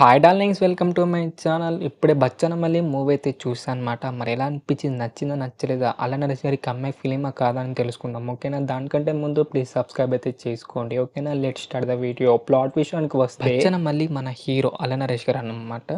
Hi darlings, welcome to my channel. ఇప్పుడే 'బచ్చనమల్లి' movie అయితే చూసానమాట. మరి ఎలా అనిపించింది? నచ్చిందా? నచ్చలేదా? అలా నరేష్ గారి కమ్బ్యాక్ ఫిల్మా కాదా అని తెలుసుకుందాం. ఓకేనా? దానికంటే ముందు ప్లీజ్ సబ్స్క్రైబ్ అయితే చేసుకోండి. ఓకేనా? Let's start the video. Plot విషయానికి వస్తే 'బచ్చనమల్లి' మన హీరో అల నరేష్ గారు అన్నమాట.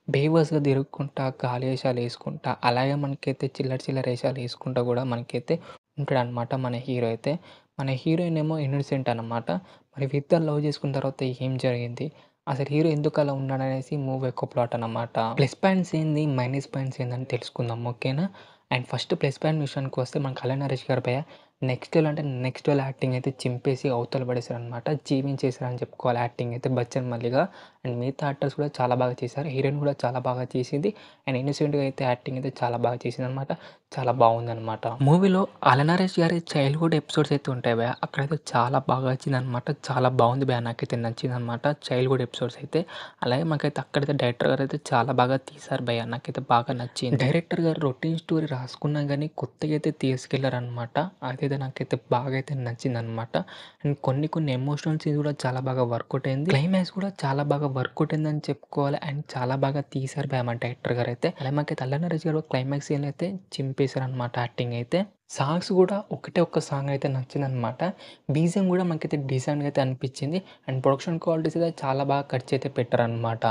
బేవర్స్‌గా తిరుగుకుంటా, గాలి ఏషాలేసుకుంటా, అలాగే మనకైతే చిల్లర చిల్లర ఏషాలేసుకుంటా కూడా మనకైతే ఉంటాడనమాట మన హీరో అయితే. మన హీరోయిన్ ఏమో ఇన్నోసెంట్ అనమాట. మరి వీళ్ళిద్దరు లవ్ చేసుకున్న తర్వాత ఏం జరిగింది? అసలు హీరో ఎందుకలా ఉన్నాడనేసి మూవీ యొక్క ప్లాట్ అన్నమాట. ప్లస్ పాయింట్స్ ఏంది? మైనస్ పాయింట్స్ ఏందని తెలుసుకుందాం. ఓకేనా? అండ్ ఫస్ట్ ప్లస్ పాయింట్ విషయానికొస్తే మన కళ్యాణ్ నరేష్ గారి భయ్య నెక్స్ట్ లెవెల్ అంటే నెక్స్ట్ లెవెల్ యాక్టింగ్ అయితే చింపేసి అవతల పడేసారనమాట. జీవించేసారని చెప్పుకోవాలి యాక్టింగ్ అయితే బచ్చన్‌మల్లిగా. అండ్ మిగతా యాక్టర్స్ కూడా చాలా బాగా చేశారు. హీరోయిన్ కూడా చాలా బాగా చేసింది. అండ్ ఇన్నోసెంట్‌గా అయితే యాక్టింగ్ అయితే చాలా బాగా చేసిందనమాట. చాలా బాగుందనమాట. మూవీలో అల నరేష్ గారి చైల్డ్‌హుడ్ ఎపిసోడ్స్ అయితే ఉంటాయి భయ్య. అక్కడైతే చాలా బాగా వచ్చిందనమాట. చాలా బాగుంది భయ్య. నాకైతే నచ్చిందనమాట చైల్డ్‌హుడ్ ఎపిసోడ్స్ అయితే. అలాగే మాకైతే అక్కడైతే డైరెక్టర్ గారైతే చాలా బాగా తీశారు భయ్య. నాకైతే బాగా నచ్చింది. డైరెక్టర్ గారు రొటీన్ స్టోరీ రాసుకున్నా గానీ కొత్తగా అయితే తీసుకెళ్లారనమాట. అదైతే నాకైతే బాగా అయితే నచ్చిందనమాట. అండ్ కొన్ని కొన్ని ఎమోషనల్ సీన్స్ కూడా చాలా బాగా వర్కౌట్ అయింది. క్లైమాక్స్ కూడా చాలా బాగా వర్కౌట్ అయిందని చెప్పుకోవాలి. అండ్ చాలా బాగా తీశారు భయ్య మా డైరెక్టర్ గారైతే. అలాగే మాకైతే అల్ల నరేష్ గారు క్లైమాక్స్ సీన్ అయితే చింపేశారనమాట యాక్టింగ్ అయితే. సాంగ్స్ కూడా ఒకటే ఒక్క సాంగ్ అయితే నచ్చిందనమాట. బీజీఎం కూడా మనకైతే డీసెంట్‌గా అయితే అనిపించింది. అండ్ ప్రొడక్షన్ క్వాలిటీస్ అయితే చాలా బాగా ఖర్చు అయితే పెట్టారనమాట.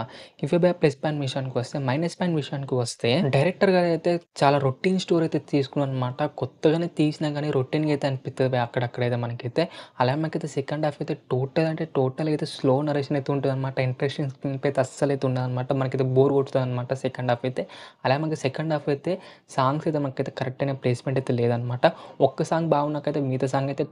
ఇవే భయ్య ప్లస్ పాయింట్ విషయానికి వస్తే, మైనస్ పాయింట్ విషయానికి వస్తే డైరెక్టర్ గారైతే చాలా రొటీన్ స్టోరీ అయితే తీసుకున్నారనమాట. కొత్తగానే తీసినా గానీ రొటీన్‌గా అయితే అనిపిత్తది భయ్య అక్కడక్కడైతే మనకైతే. అలాగే మనకైతే సెకండ్ హాఫ్ అయితే టోటల్ అయితే స్లో నరేషన్ అయితే ఉంటదనమాట. ఇంట్రెస్టింగ్ స్క్రీన్ ప్లే అయితే అస్సలైతే ఉండదనమాట. మనకైతే బోర్ కొడతదనమాట సెకండ్ హాఫ్ అయితే. అలాగే మనకి సెకండ్ హాఫ్ అయితే సాంగ్స్ అయితే మనకైతే కరెక్ట్ అయిన ప్లేస్‌మెంట్ అయితే లేదనమాట. ఒక్క సాంగ్ బాగున్నాకైతే మిగతా సాంగ్ అయితే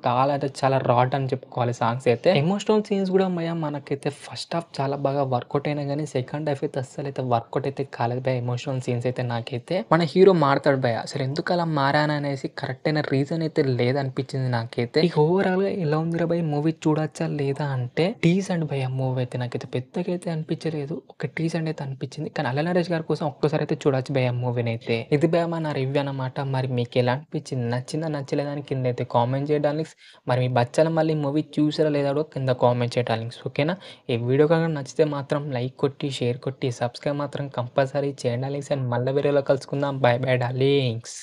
చాలా రాడ్ అని చెప్పుకోవాలి సాంగ్స్ అయితే. ఎమోషనల్ సీన్స్ కూడా భయ్య మనకైతే ఫస్ట్ హాఫ్ చాలా బాగా వర్కౌట్ అయినా గానీ సెకండ్ హాఫ్ అయితే అస్సలైతే వర్కౌట్ అయితే కాలేదు భయ్య ఎమోషనల్ సీన్స్ అయితే నాకైతే. మన హీరో మారతాడు భయ్య. అసలు ఎందుకు అలా మారాననేసి కరెక్ట్ అయిన రీజన్ అయితే లేదనిపించింది నాకైతే. ఇక ఓవరాల్‌గా ఎలా ఉందిరా భయ్ మూవీ చూడొచ్చా లేదా అంటే డీసెంట్ భయ్య మూవీ అయితే. నాకైతే పెద్దగా అయితే అనిపించలేదు. ఒక డీసెంట్ అయితే అనిపించింది. కానీ అల్ల నరేష్ గారి కోసం ఒక్కసారి అయితే చూడొచ్చు భయ్య మూవీనైతే. ఇది భయ్య నా రివ్యూ అన్నమాట. మరి మీకు ఎలా అనిపించింది? నచ్చిందా? నచ్చలేదా? అని కింద అయితే కామెంట్ చేయండి డార్లింగ్స్. మరి మీ బచ్చలమల్లి మూవీ చూసారా లేదా కూడా కింద కామెంట్ చేయండి డార్లింగ్స్. ఓకేనా? ఈ వీడియో కనుక నచ్చితే మాత్రం లైక్ కొట్టి, షేర్ కొట్టి, సబ్స్క్రైబ్ మాత్రం కంపల్సరీ చేయండి డార్లింగ్స్. అండ్ మళ్ళీ వీడియోలో కలుసుకుందాం. By by darlings.